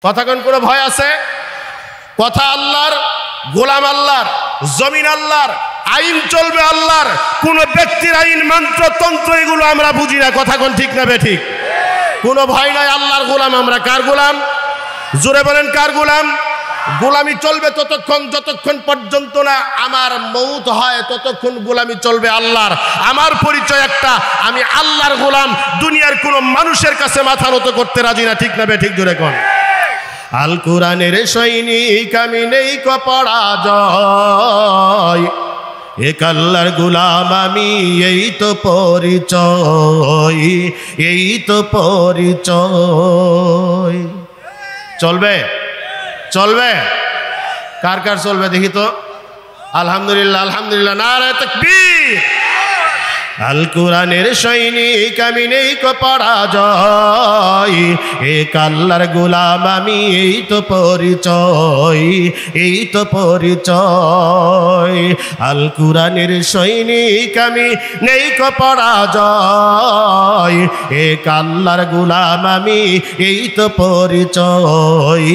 কথা কোন কোনো ভয় আছে? কথা আল্লাহর, গোলাম আল্লাহর, জমিন আল্লাহর, আইন চলবে আল্লাহর। কোন ব্যক্তির আইন, মন্ত্র, তন্ত্র এগুলো আমরা বুঝি না। কথা কোন ঠিক না বেঠিক? কোনো ভয় নাই, আল্লাহর গোলাম আমরা। কার গোলাম? জোরে বলেন কার গোলাম? গোলামি চলবে ততক্ষণ যতক্ষণ পর্যন্ত না আমার মৌত হয়, ততক্ষণ গোলামি চলবে আল্লাহর। আমার পরিচয় একটা, আমি আল্লাহর গোলাম। দুনিয়ার কোনো মানুষের কাছে মাথা নত করতে রাজি না। ঠিক না বেঠিক? জোরে কোন। আল কোরআনের সৈনিক আমি, নেই পরাজয়, এক আল্লাহর গোলাম আমি, এই তো পরিচয়, এই তো পরিচয়। চলবে? চলবে? কার কার চলবে দেখি তো? আলহামদুলিল্লাহ, আলহামদুলিল্লাহ, নারে তাকবীর। আল কোরআনের সৈনিক আমি, নেই পরাজয়, এক আল্লাহর গোলাম আমি, এই তো পরিচয়, এই তো পরিচয়। আল কোরআনের সৈনিক আমি, নেই পরাজয়, এক আল্লাহর গোলাম আমি, এই তো পরিচয়,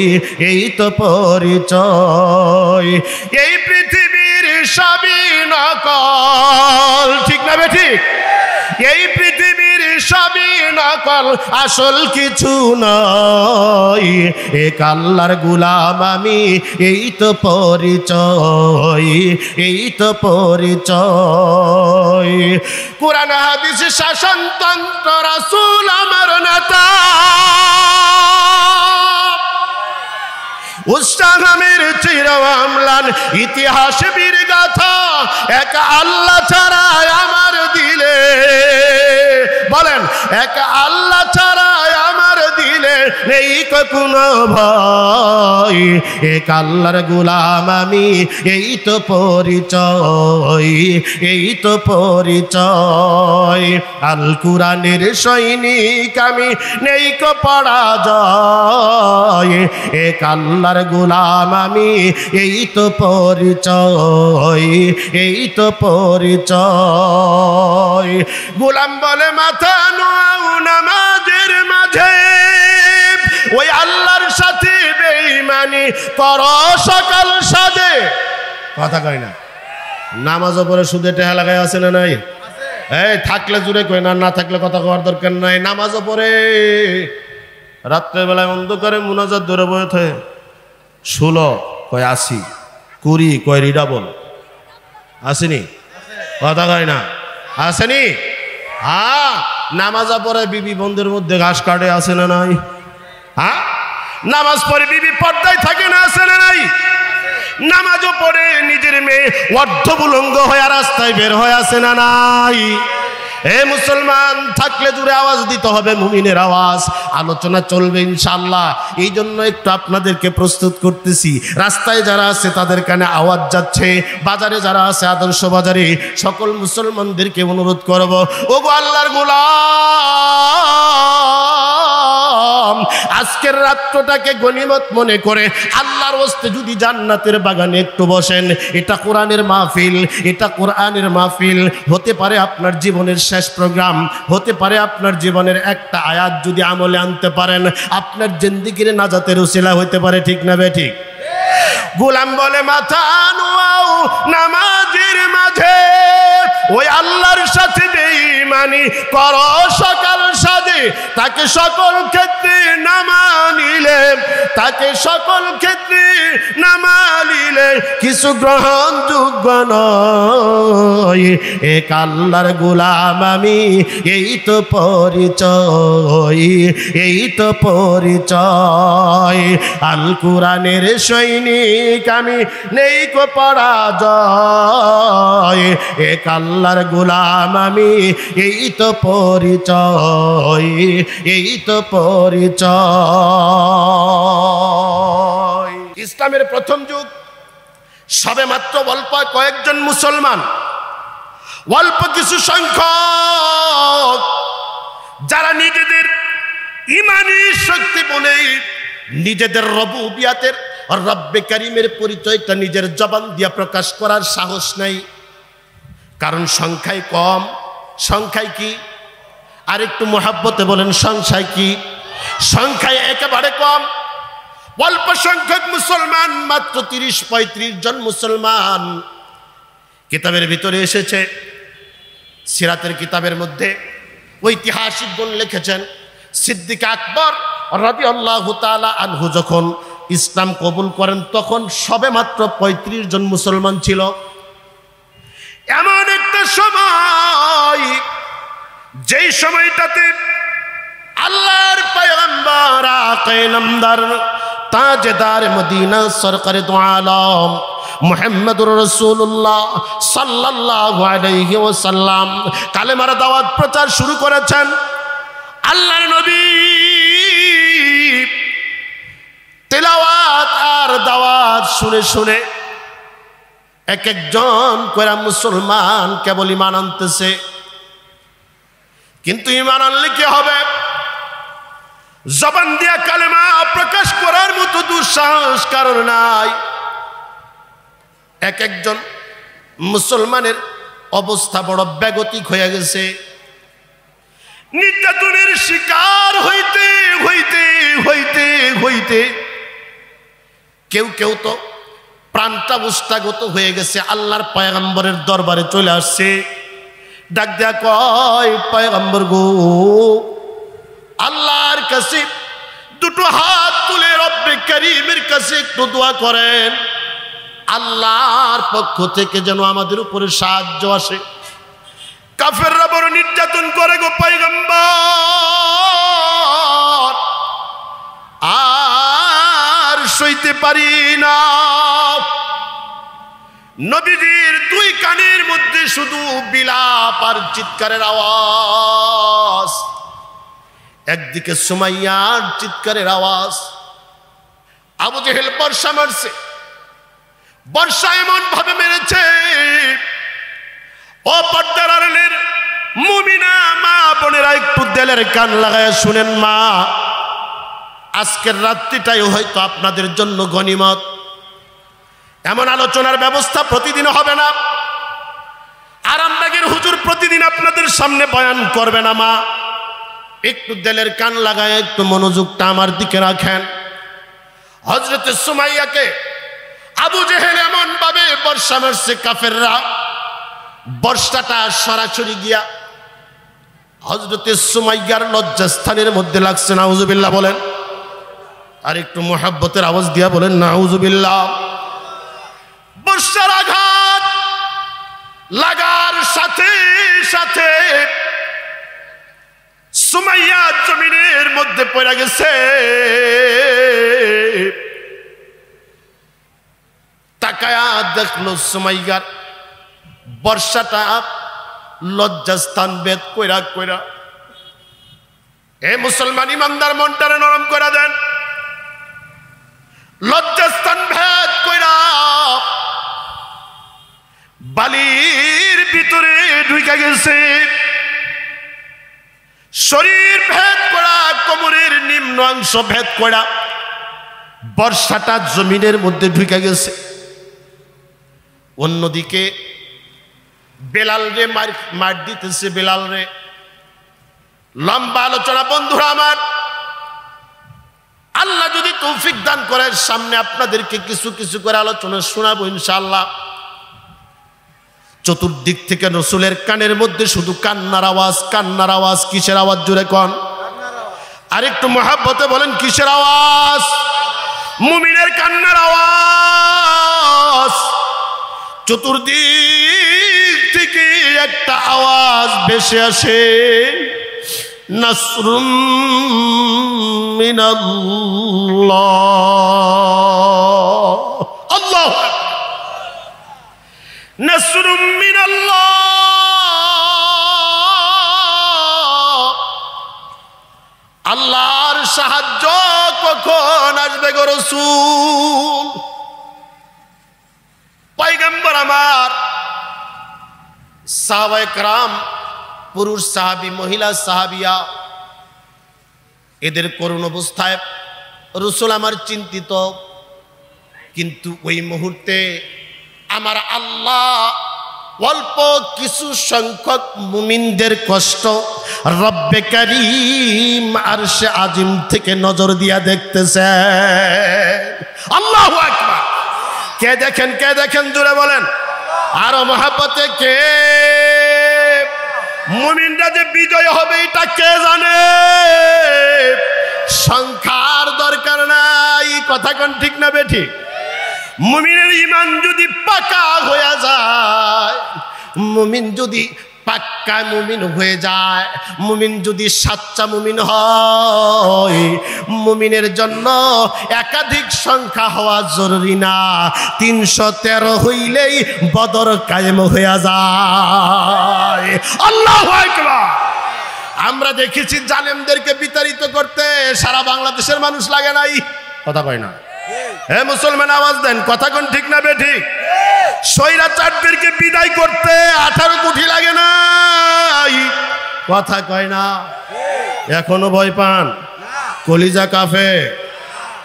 এই তো পরিচয়। এই পৃথিবীর সবই নকল। ঠিক না বেঠিক? এই পৃথিবীর সবই নকল, আসল কিছু নয়, এক আল্লাহর গোলাম আমি, এই তো পরিচয়, এই তো পরিচয়। কোরআন হাদিস শাসনতন্ত্র, রাসূল আমার নেতা, উস্তাহামের চির আমলান, ইতিহাস বীর গাথা, এক আল্লাহ ছাড়া আমার দিলে, বলেন এক আল্লাহ ছাড়া আমার দিলে নেই কোনো ভয়, এক আল্লাহর গোলাম আমি, এই তো পরিচয়, এই তো পরিচয়। আল কোরআনের সৈনিক আমি, নেই পরাজয়, এক আল্লাহর গোলাম আমি, এই তো পরিচয়, এই তো পরিচয়। গোলাম বলে মাথা নোয়াও নামাজের মাঝে, ওই আল্লাহর সাথে বেঈমানি করো সকাল সাজে। কথা কয় না? নামাজও পড়ে সুদে টেহা লাগাই আছে না নাই? এই থাকলে জুড়ে কয় না, না থাকলে কথা কওয়ার দরকার নাই। নামাজও পড়ে, রাত্রের বেলায় অন্ধকারে মুনাজাত ধরে বয়ে থাকে, 16 কয় 80, 20 কয় রিডাবল। আসেনি? কথা কয় না? আসেনি? হ্যাঁ, নামাজা পড়ে বিবি বন্ধুর মধ্যে ঘাস কাটে, আছে না নাই? হ্যাঁ, নামাজ পড়ে বিবি পর্দায় থাকে না, আছে না নাই? নামাজও পড়ে নিজের মেয়ে অর্ধবুলঙ্গ হয়ে রাস্তায় বের হয়ে, আছে না নাই? এ মুসলমান, থাকলে জুড়ে আওয়াজ দিতে হবে, মুমিনের আওয়াজ। আলোচনা চলবে ইনশাআল্লাহ। এই জন্য একটু আপনাদেরকে প্রস্তুত করতেছি। রাস্তায় যারা আছে তাদের কানে আওয়াজ যাচ্ছে, বাজারে যারা আছে, আদর্শ বাজারে সকল মুসলমানদেরকে অনুরোধ করব, ওগো আল্লাহর গোলাম, আজকের রাত্রটাকে গনিমত মনে করে আল্লাহর ওয়াস্তে যদি জান্নাতের বাগানে একটু বসেন। এটা কোরআনের মাহফিল, এটা কোরআনের মাহফিল। হতে পারে আপনার জীবনের শেষ প্রোগ্রাম, হতে পারে আপনার জীবনের একটা আয়াত যদি আমলে আনতে পারেন, আপনার জিন্দেগির নাজাতের উসিলা হইতে পারে। ঠিক না বেঠিক? গোলাম বলে মাথা নোয়াও নামাজের মাঝে, ওই আল্লাহর সাথে বেঈমানি করো সকাল সাজে, তাকে সকল ক্ষেত্রে না মানিলে, তাকে সকল ক্ষেত্রে না মানিলে কিছু গ্রহণযোগ্য নয়, এক আল্লাহর গোলাম আমি, এই তো পরিচয়, এই তো পরিচয়। আল কোরআনের সৈনিক আমি, নেই কো পরাজয়, এক আল্লাহর গোলাম আমি, এই তো পরিচয়, এই তো পরিচয়। ইসলামের প্রথম যুগ, সবে মাত্র অল্প কয়েকজন মুসলমান, অল্প কিছু সংখ্যক যারা নিজেদের ইমানি শক্তি বলে নিজেদের রবুবিয়াতের রব্বে কারিমের পরিচয়টা নিজের জবান দিয়া প্রকাশ করার সাহস নাই, কারণ সংখ্যায় কম। সংখ্যায় কি? আর একটু মহাব্বতে বলেন, সংখ্যায় কি? সংখ্যায় একেবারে কম। অল্প সংখ্যক মুসলমান, মাত্র 30-35 জন মুসলমান। কিতাবের ভিতরে এসেছে, সিরাতের কিতাবের মধ্যে ঐতিহাসিকগণ লিখেছেন, সিদ্দিক আকবর রাদিয়াল্লাহু তাআলা আনহু যখন ইসলাম কবুল করেন তখন সবে মাত্র 35 জন মুসলমান ছিল। এমন একটা সময়, যেই সময়টাতে আল্লাহর পয়গম্বর আকায়ে নামদার তাজদার মদিনা সরকারে দু আলম মুহাম্মদুর রাসূলুল্লাহ সাল্লাল্লাহু আলাইহি ওয়াসাল্লাম কালেমার দাওয়াত প্রচার শুরু করেছেন। আল্লাহর নবী তেলাওয়াত আর দাওয়াত শুনে শুনে এক একজন করে মুসলমান কেবল ঈমান আনতেছে। কিন্তু ঈমান আনলে কি হবে? জবান দিয়া কালেমা প্রকাশ করার মতো দুঃসাহস কারণ নাই। এক একজন মুসলমানের অবস্থা বড় বেগতিক হয়ে গেছে। নির্যাতনের শিকার হইতে হইতে হইতে হইতে কেউ কেউ তো প্রাণটা উস্তাগত হয়ে গেছে। আল্লাহর পয়গম্বরের দরবারে চলে আসছে, ডাক দেয়া কয়, পয়গম্বর গো, আল্লাহর কাছে দুটো হাত তুলে রব্বে কারীমের কাছে একটু দোয়া করেন, আল্লাহর পক্ষ থেকে যেন আমাদের উপরে সাহায্য আসে। কাফেররা বড় নির্যাতন করে গো পয়গম্বর, আর সইতে পারি না। নবীজির দুই কানের মধ্যে শুধু বিলাপ আর চিৎকারের আওয়াজ। একদিকে সুমাইয়ার চিৎকারের আওয়াজ। আবু জেহেল বর্ষা মারছে, বর্ষা এমন ভাবে মেরেছে, ও পর্দার আড়ালের মুমিনা মা বোনেরা একটু দিলের কান লাগায় শুনেন মা, আজকের রাত্রিটাই হয়তো আপনাদের জন্য গনিমত। এমন আলোচনার ব্যবস্থা প্রতিদিন হবে না। আরামবাগের হুজুর প্রতিদিন আপনাদের সামনে বয়ান করবে না মা, একটু দিলের কান লাগায় একটু মনোযোগটা আমার দিকে রাখেন। হযরতে সুমাইয়াকে আবু জেহেল এমন ভাবে বর্ষা মারছে, কাফেররা বর্ষাটা সরাসরি গিয়া হযরতে সুমাইয়ার লজ্জাস্থানের মধ্যে লাগছে। নাউজুবিল্লাহ বলেন, আর একটু মুহাব্বতের আওয়াজ দিয়া বলেন নাউজুবিল্লাহ। বর্ষার আঘাত লাগার সাথে সাথে সুমাইয়া জমিনের মধ্যে পড়ে গেছে। তাকায়া দেখলো সুমাইয়ার বর্ষাটা লজ্জাস্থান ভেদ কইরা কইরা। এ মুসলমান ইমানদার মনটারে নরম করে দেন। লজ্জাস্থান ভেদ কইরা বালির ভিতরে ঢুকে গেছে। শরীর ভেদ করা, কোমরের নিম্ন অংশ ভেদ করা, বর্ষাটা জমিনের মধ্যে ঢুকে গেছে। অন্যদিকে বেলাল রে মার দিতেছে, বেলাল রে। লম্বা আলোচনা বন্ধুরা আমার, আল্লাহ যদি তৌফিক দান করে সামনে আপনাদেরকে কিছু কিছু করে আলোচনা শোনাবো ইনশাআল্লাহ। চতুর্দিক থেকে রসুলের কানের মধ্যে শুধু কান্নার আওয়াজ, কান্নার আওয়াজ। কিসের আওয়াজ জোরে কোন? আরেকটু মহাব্বতে বলেন কিসের আওয়াজ? মুমিনের কান্নার আওয়াজ। চতুর্দিক থেকে একটা আওয়াজ ভেসে আসে, নাসরুম মিনাল্লাহ। আল্লাহু আকবার। নাসরুম মিনাল্লাহ। আল্লাহর সাহায্য কখন আসবে গো রাসূল? পয়গম্বর আমার, সাহাবায়ে কেরাম, পুরুষ সাহাবী, মহিলা সাহাবিয়া, এদের করুণ অবস্থায় রাসূল আমার চিন্তিত। কিন্তু ওই মুহূর্তে আমার আল্লাহ অল্প কিছু সংখ্যক মুমিনদের কষ্ট রব্বে কারীম আরশে আজিম থেকে নজর দিয়া দেখতেছে। আল্লাহু আকবার। কে দেখেন জোরে বলেন আরো মহব্বতে কে? মুমিনরা যে বিজয় হবে এটা কে জানে? সংখ্যার দরকার নাই, কথা কোন ঠিক না বেঠিক? মুমিনের ঈমান যদি পাকা হয়ে যায়, মুমিন যদি পাক্কা মুমিন হয়ে যায়, মুমিন যদি সাচ্চা মুমিন হয়, মুমিনের জন্য একাধিক সংখ্যা হওয়া জরুরি না, 313 হইলেই বদর কায়েম হয়ে যায়। আল্লাহু আকবার। আমরা দেখেছি জালেমদেরকে বিতাড়িত করতে সারা বাংলাদেশের মানুষ লাগে নাই, কথা কয় না? হে মুসলমান আওয়াজ দেন, কথা কোন ঠিক না বেঠিক? স্বৈরাচারদেরকে বিদায় করতে 18 কোটি লাগে নাই, কথা কয় না? এখনো ভয় পান? কলিজা কাফে?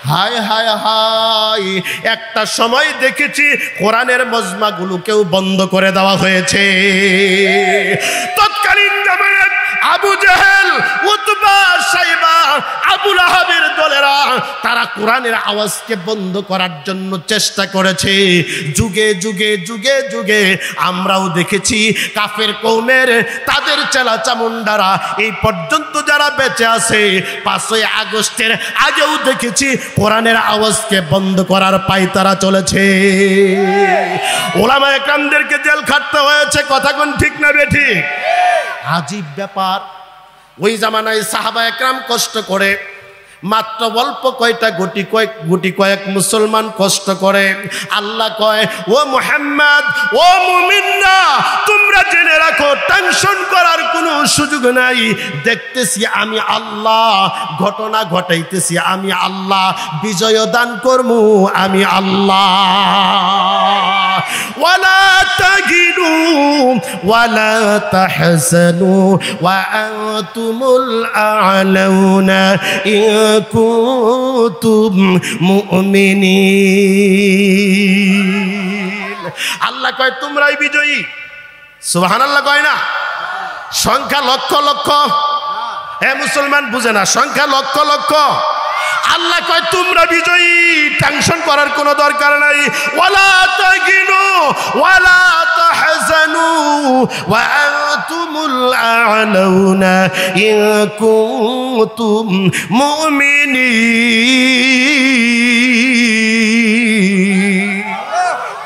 হায় হায় হায়। একটা সময় দেখেছি কোরআনের মজমাগুলোকেও বন্ধ করে দেওয়া হয়েছে। তৎকালীন জামানায় আবু জেহেল, উতবা, সাইবা, আবু লাহাবের দলেরা তারা কোরআনের আওয়াজকে বন্ধ করার জন্য চেষ্টা করেছে। যুগে যুগে যুগে যুগে আমরাও দেখেছি কাফের কওমের তাদের চেলা চামুন্ডারা এই পর্যন্ত যারা বেঁচে আছে 5ই আগস্টের আগেও দেখেছি কোরআনের আওয়াজকে বন্ধ করার পায়তারা চলেছে। ওলামা একরামদেরকে জেল খাটতে হয়েছে, কথা কোন ঠিক না বেঠিক? আজীব ব্যাপার। ওই জামানায় সাহাবা একরাম কষ্ট করে, মাত্র অল্প কয়টা গুটি কয়েক মুসলমান কষ্ট করে। আল্লাহ কয়, ও মুহাম্মদ, ও মুমিনরা, তোমরা জেনে রাখো টেনশন করার কোনো সুযোগ নাই। দেখতেছি আমি আল্লাহ, ঘটনা ঘটাইতেছি আমি আল্লাহ, বিজয় দান করমু আমি আল্লাহ। ওয়ালা তাগিনু ওয়ালা তাহজানু ওয়া আনতুমুল আ'লাউনা ইন কুনতুম মুমিনিন। আল্লাহ কয় তোমরাই বিজয়ী, সুবহানাল্লাহ কয় না? সংখ্যা লক্ষ লক্ষ, হে মুসলমান বুঝে না, সংখ্যা লক্ষ লক্ষ। আল্লাহ কয় তোমরা বিজয়ী, টেনশন করার কোনো দরকার নাই। ওয়ালা তাগিনু ওয়ালা তাহজানু ওয়া আনতুমুল আ'লাউনা ইন কুনতুম মুমিনিন।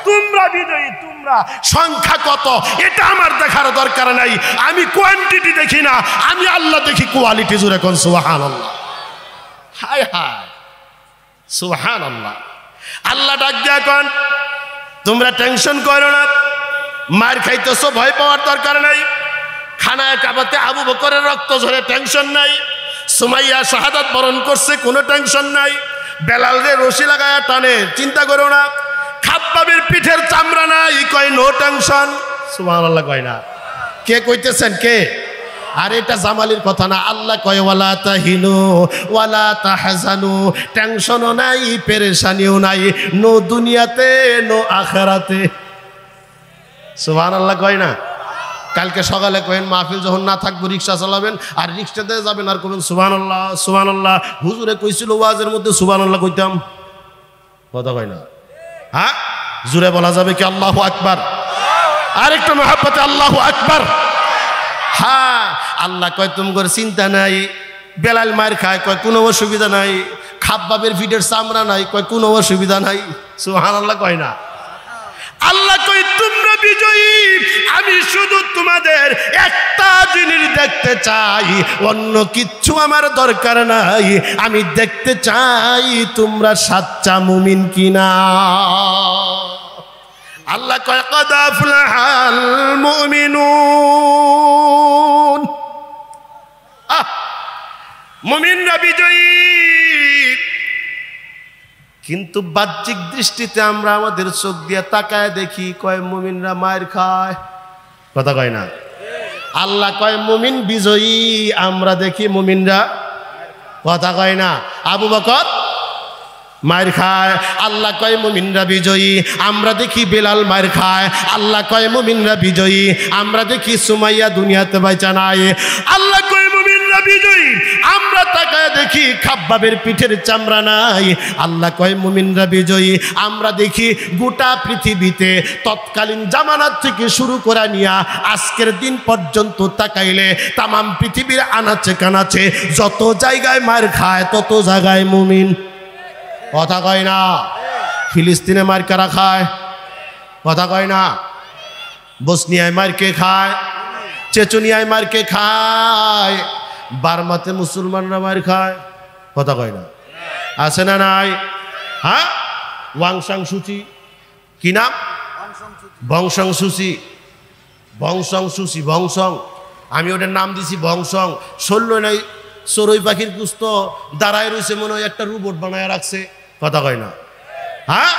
তোমরা বিজয়ী, তোমরা সংখ্যা কত এটা আমার দেখার দরকার নাই। আমি কোয়ান্টিটি দেখি না, আমি আল্লাহ দেখি কোয়ালিটি। জোরে কোন সুবহানাল্লাহ। হায় হায়, সুবহানাল্লাহ। আল্লাহ ডাক দিয়া কোন, তোমরা টেনশন করো না, মার খাইতেছো, ভয় পাওয়ার দরকার নাই। খানায় কাবাতে আবু বকরের রক্ত ঝরে, টেনশন নাই। সুমাইয়া শাহাদাত বরণ করছে, কোনো টেনশন নাই। বেলাল রে রশি লাগায়া টানে, চিন্তা করো না। খাব্বাবের পিঠের চামড়া নাই, কয় নো টেনশন। সুবহানাল্লাহ কয় না? কে কইতেছেন কে? আর এটা জামালির কথা না। আল্লাহ কয় ওয়ালা তাহিনু ওয়ালা তাহজানু, টেনশনও নাই, পেরেশানিও নাই, নো দুনিয়াতে নো আখিরাতে। সুবহানাল্লাহ কয় না? কালকে সকালে কয়েন মাহফিল যখন না থাকবো রিক্সা চালাবেন, আর রিক্সাতে যাবেন আর করবেন সুবহানাল্লাহ সুবহানাল্লাহ। হুজুরে কইছিল ওয়াজের মধ্যে সুবহানাল্লাহ কইতাম, কথা কয় না? হ্যাঁ, জুড়ে বলা যাবে কি আল্লাহু আকবার? আর একটু মহব্বতে আল্লাহু আকবার। হ্যাঁ, আল্লাহ কয় তোমার চিন্তা নাই। বেলাল মার খায়, কয় কোনো অসুবিধা নাই। খাব্বাবের ফিটের চামড়া নাই, কয় কোনো অসুবিধা নাই। সুবহানাল্লাহ কয় না? আল্লাহ কয় তোমরা বিজয়ী, আমি শুধু তোমাদের একটা জিনিস দেখতে চাই, অন্য কিচ্ছু আমার দরকার নাই। আমি দেখতে চাই তোমরা সাচ্চা মুমিন কিনা। আল্লাহ কয় কদ আফলাহাল মুমিনুন, মুমিনরা বিজয়ী। কিন্তু বাহ্যিক দৃষ্টিতে আমরা আমাদের চোখ দিয়ে তাকায় দেখি, কয় মুমিনরা মায়ের খায়, কথা কয় না? আল্লাহ কয় মুমিন বিজয়ী, আমরা দেখি মুমিনরা, কথা কয় না? আবু বকর মায়ের খায়, আল্লাহ কয় মুমিনরা বিজয়ী, আমরা দেখি বেলাল মায়ের খায়। আল্লাহ কয় মুমিনরা বিজয়ী, আমরা দেখি সুমাইয়া দুনিয়াতে বাইচা নাই। আল্লাহ কয় মুমিনরা মুমিনরা বিজয়ী। আমরা তাকায় দেখি খাব্বাবের পিঠের চামড়া নাই, আল্লাহ কয় মুমিনরা বিজয়ী। আমরা দেখি গোটা পৃথিবীতে তৎকালীন জামানার থেকে শুরু করে নিয়া আজকের দিন পর্যন্ত তাকাইলে তামাম পৃথিবীর আনাচে কানাচে যত জায়গায় মার খায় তত জায়গায় মুমিন। কথা কয় না? ফিলিস্তিনে মার কারা খায়? কথা কয় না? বসনিয়ায় মার কে খায়? চেচনিয়ায় মার কে খায়? বার্মাতে মুসলমানরা মার খায়। কথা কয় না? আছে না নাই? হ্যাঁ, ওয়াং সাং সুচি, কি নাম? বংশং সুচি, বংশং সুচি, বংশং। আমি ওটার নাম দিছি বংশং। শৈল্য নাই, চড়ুই পাখির কুস্ত দাঁড়ায় রয়েছে, মনে হয় একটা রোবট বানায় রাখছে। কথা কয় না? হ্যাঁ,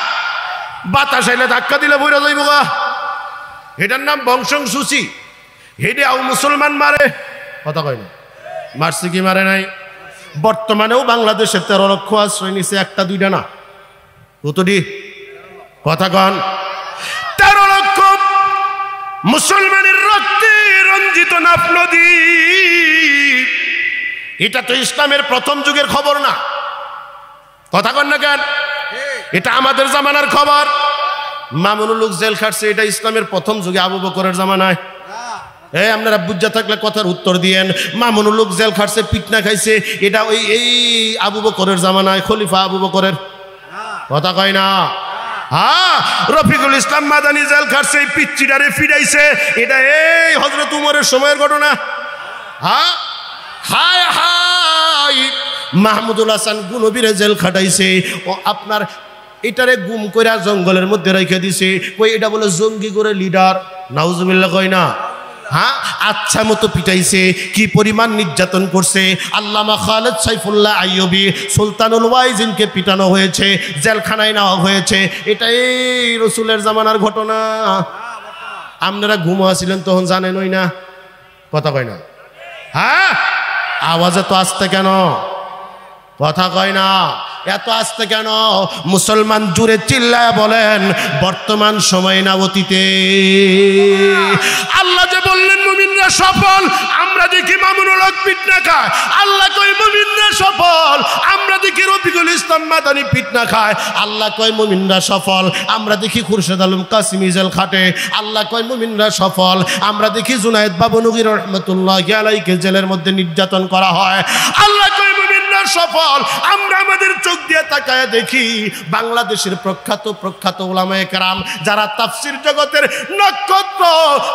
বাতাস আইলে ধাক্কা দিলে বইরা যাইব গা। এটার নাম বংশং সুচি। হেডে আও মুসলমান মারে। কথা কয় না? মারছে কি মারে নাই? বর্তমানেও বাংলাদেশে 13 লক্ষ আশ্রয় নিছে, একটা দুইটা না, কতটি? কথা কন। 13 লক্ষ মুসলমানের রক্তে রঞ্জিত নাফ নদী। এটা তো ইসলামের প্রথম যুগের খবর না। কথা কন না কেন? এটা আমাদের জামানার খবর। মামুনুল হক জেল খাটছে, এটা ইসলামের প্রথম যুগে আবু বকরের জামানায়। আপনারা বুঝা থাকলে কথার উত্তর দিয়েন। মামুনুল হক জেল খাটছে, পিটনা খাইছে, এটা ওই এই আবু বকরের জামানায়, খলিফা আবু বকরের। কথা কয় না? হ্যাঁ, রফিকুল ইসলাম মাদানী জেল খাটছে, পিচ্চিটারে ফিরাইছে, এটা এই হযরত উমরের সময়ের ঘটনা। হ্যাঁ, হায় হায়, মাহমুদুল হাসান গুনবীরে জেল খাটাইছে, ও আপনার এটারে গুম করে জঙ্গলের মধ্যে রেখে দিছে, কই এটা বলে জঙ্গি করে লিডার। নাউজুবিল্লাহ কয় না? হ্যাঁ, আচ্ছা মতো পিটাইছে, কি পরিমাণ নির্যাতন করছে। আল্লামা খালেদ সাইফুল্লাহ আইয়ুবী, সুলতানুল ওয়াইজিনকে পিটানো হয়েছে, জেলখানায় নেওয়া হয়েছে। এটা এই রসুলের জামানার ঘটনা। আপনারা ঘুমো আসছিলেন তখন জানেনই না। কথা কয় না? হ্যাঁ, আওয়াজে তো আসতে কেন? কথা কয় না? এত আসতে কেন? মুসলমান জুড়ে চিল্লায় বলেন বর্তমান সময় না অতীতে। আল্লাহ যে বললেন মুমিনরা সফল, আমরা দেখি মামুনুল হক পিটনা খায়। আল্লাহ কয় মুমিনরা সফল, আমরা দেখি রফিকুল ইসলাম মাদানী পিটনা খায়। আল্লাহ কয় মুমিনরা সফল, আমরা দেখি খুরশেদ আলম কাসিমি জেল খাটে। আল্লাহ কয় মুমিনরা সফল, আমরা দেখি জুনায়েদ বাবু নগীর রহমতুল্লাহি আলাইহি জেলের মধ্যে নির্যাতন করা হয়। আল্লাহ কয় সফল, আমরা আমাদের চোখ দিয়ে তাকায় দেখি বাংলাদেশের প্রখ্যাত উলামায়ে কেরাম, যারা তাফসীর জগতের নক্ষত্র,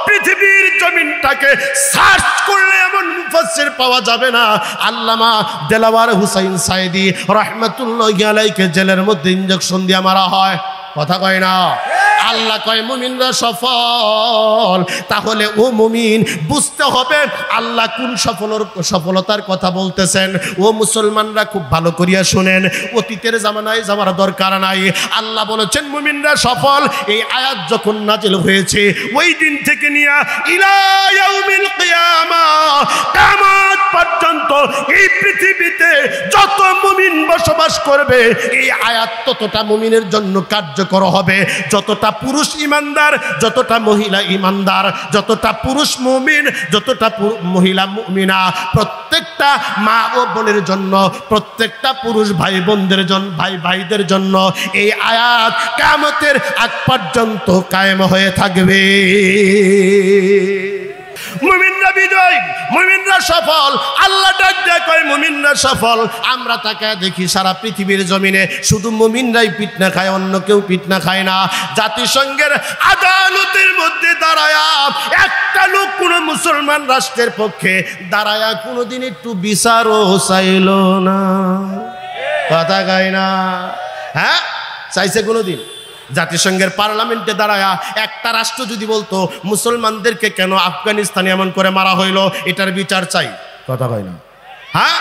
পৃথিবীর জমিনটাকে সার্চ করলে এমন মুফাসসির পাওয়া যাবে না। আল্লামা দেলাওয়ার হুসাইন সাইদি রাহমাতুল্লাহি আলাইহি জেলের মধ্যে ইনজেকশন দিয়ে মারা হয়। কথা কয় না? আল্লাহ কয় মুমিনরা সফল। তাহলে ও মুমিন, বুঝতে হবে আল্লাহ কোন সফলতার কথা বলতেছেন। ও মুসলমানরা খুব ভালো করিয়া শুনেন, অতীতের জামানায় যাওয়ার দরকার নাই। আল্লাহ বলেছেন মুমিনরা সফল। এই আয়াত যখন নাজিল হয়েছে, ওই দিন থেকে নিয়ে ইলা ইয়াউমিল কিয়ামাহ, কিয়ামত পর্যন্ত এই পৃথিবীতে যত মুমিন বসবাস করবে, এই আয়াত ততটা মুমিনের জন্য কার্যকর হবে। যতটা পুরুষ ইমানদার, যতটা মহিলা ইমানদার, যতটা পুরুষ মুমিন, যতটা মহিলা মুমিনা, প্রত্যেকটা মা ও বোনের জন্য, প্রত্যেকটা পুরুষ ভাই বোনদের জন্য, ভাইদের জন্য এই আয়াত কিয়ামতের আগ পর্যন্ত কায়েম হয়ে থাকবে। মুমিনরা বিজয়, মুমিনরা সফল। আল্লাহ ডাক দেয় কয় মুমিনরা সফল। আমরা তাকে দেখি সারা পৃথিবীর জমিনে শুধু মুমিনরাই পিটনা খায়, অন্য কেউ পিটনা খায় না। জাতিসংঘের আদালতের মধ্যে দাঁড়ায়া একটা লোক কোন মুসলমান রাষ্ট্রের পক্ষে দাঁড়ায়া কোনোদিন একটু বিচারও চাইল না। কথা কয় না? হ্যাঁ, চাইছে কোনোদিন? জাতিসংঘের পার্লামেন্টে দাঁড়ায়া একটা রাষ্ট্র যদি বলতো মুসলমানদেরকে কেন আফগানিস্তানে এমন করে মারা হইল, এটার বিচার চাই। কথা কয় না? হ্যাঁ,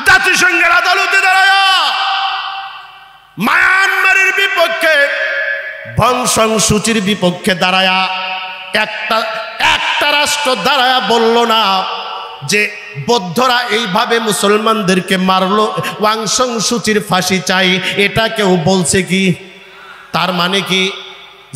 জাতিসংঘের আদালতে দাঁড়ায়া মায়ানমারের বিপক্ষে, ভংসং সূচির বিপক্ষে দাঁড়ায়া একটা রাষ্ট্র দাঁড়ায়া বলল না যে বৌদ্ধরা এইভাবে মুসলমানদেরকে মারলো, ওয়াংসং সূচির ফাঁসি চাই। এটা কেউ বলছে কি? তার মানে কি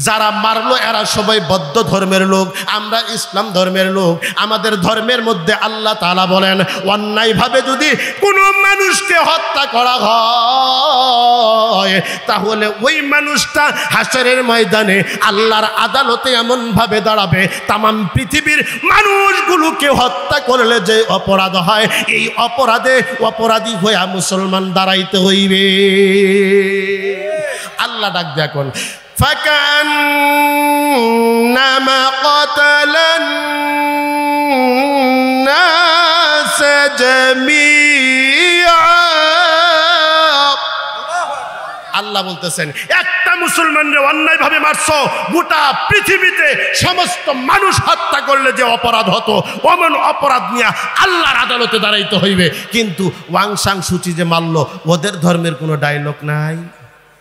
যারা মারলো এরা সবাই বৌদ্ধ ধর্মের লোক, আমরা ইসলাম ধর্মের লোক। আমাদের ধর্মের মধ্যে আল্লাহ তাআলা বলেন অন্যায়ভাবে যদি কোনো মানুষকে হত্যা করা হয় তাহলে ওই মানুষটা হাসরের ময়দানে আল্লাহর আদালতে এমনভাবে দাঁড়াবে, তামাম পৃথিবীর মানুষগুলোকে হত্যা করলে যে অপরাধ হয় এই অপরাধে অপরাধী হয়ে মুসলমান দাঁড়াইতে হইবে। আল্লাহ ডাক দেখুন فَكَأَنَّمَا قَتَلَ النَّاسَ جَمِيعًا। আল্লাহ বলতেছেন একটা মুসলমানরে অন্যায়ভাবে মারছো, গোটা পৃথিবীতে সমস্ত মানুষ হত্যা করলে যে অপরাধ হতো অমন অপরাধ নিয়ে আল্লাহর আদালতে দাঁড়াইতে হইবে। কিন্তু ওয়াংসাং সূচি যে মারলো ওদের ধর্মের কোনো ডায়লগ নাই।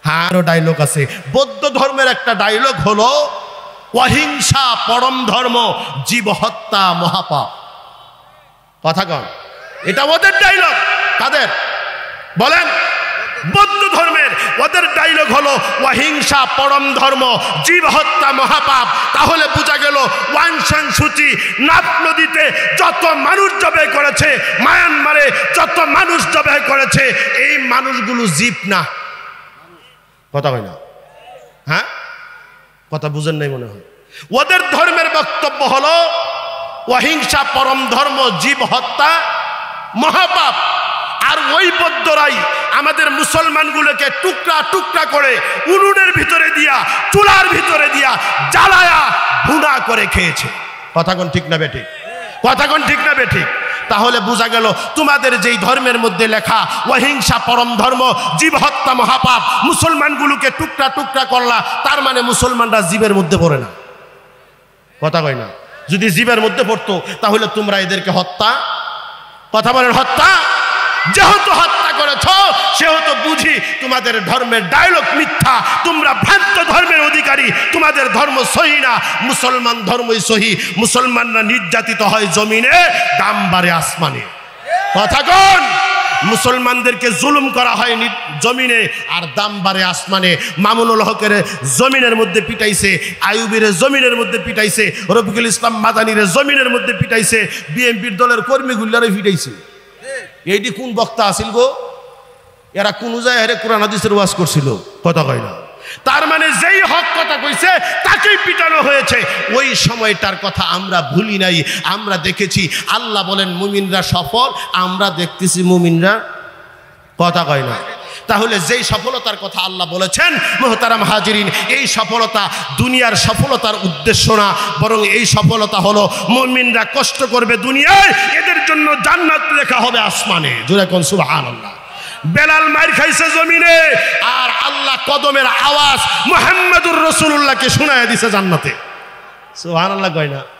হ্যাঁ, ডায়লগ আছে। বৌদ্ধ ধর্মের একটা ডায়লগ হলো অহিংসা পরম ধর্ম, জীব হত্যা মহাপাপ। কথা কন, এটা ওদের ডায়লগ। কাদের বলেন? বৌদ্ধ ধর্মের। ওদের ডায়লগ হলো অহিংসা পরম ধর্ম, জীব হত্যা মহাপাপ। তাহলে বোঝা গেল ওয়াংসাং সূচি নাফ নদীতে যত মানুষ জবাই করেছে, মায়ানমারে যত মানুষ জবাই করেছে, এই মানুষগুলো জীব না। কথা হয় না? হ্যাঁ, কথা বুঝেন নাই মনে হয়। ওদের ধর্মের বক্তব্য হলো অহিংসা পরম ধর্ম, জীব হত্যা মহাপাপ। আর ওই বৌদ্ধরাই আমাদের মুসলমানগুলোকে টুকরা টুকরা করে উনুনের ভিতরে দিয়া, চুলার ভিতরে দিয়া জ্বালায়া ভুনা করে খেয়েছে। কথা কোন ঠিক না বেঠিক? কথা কোন ঠিক না বেঠিক? তাহলে বোঝা গেল তোমাদের যেই ধর্মের মধ্যে লেখা অহিংসা পরম ধর্ম, জীব হত্যা মহাপাপ, মুসলমানগুলোকে টুকরা টুকরা করলা, তার মানে মুসলমানরা জীবের মধ্যে পড়ে না। কথা কয় না? যদি জীবের মধ্যে পড়তো তাহলে তোমরা এদেরকে হত্যা, কথা বলেন, হত্যা। যেহেতু হত্যা করেছ সেহেতু বুঝি তোমাদের ধর্মের ডায়লগ মিথ্যা, তোমরা ভ্রান্ত ধর্মের অধিকারী, তোমাদের ধর্ম সহি না। মুসলমান ধর্মই সহি। মুসলমানরা নির্যাতিত হয় জমিনে, দাম বাড়ে আসমানে। কথা কোন? মুসলমানদেরকে জুলুম করা হয় জমিনে আর দাম বাড়ে আসমানে। মামুনুল হকের জমিনের মধ্যে পিটাইছে, আইয়ুবের জমিনের মধ্যে পিটাইছে, রফিকুল ইসলাম মাদানির জমিনের মধ্যে পিটাইছে, বিএনপির দলের কর্মীগুলারে পিটাইছে। এইটি কোন বক্তা আসিল গো? এরা কোন জায়গায় কোরআন হাদিসের ওয়াজ করছিল? কথা কয় না। তার মানে যেই হক কথা কইছে তাকেই পিটানো হয়েছে। ওই সময়টার কথা আমরা ভুলি নাই। আমরা দেখেছি আল্লাহ বলেন মুমিনরা সফল, আমরা দেখতেছি মুমিনরা, কথা কয় না। তাহলে যেই সফলতার কথা আল্লাহ বলেছেন মুহতারাম হাজিরিন, এই সফলতা দুনিয়ার সফলতার উদ্দেশ্য না, বরং এই সফলতা হলো মুমিনরা কষ্ট করবে দুনিয়ায়, এদের জন্য জান্নাত লেখা হবে আসমানে। জোরে কোন সুবহানাল্লাহ। বেলাল মার খাইছে জমিনে, আর আল্লাহ কদমের আওয়াজ মুহাম্মদুর রাসূলুল্লাহকে শোনায় দিছে জান্নাতে। সুবহানাল্লাহ কয় না?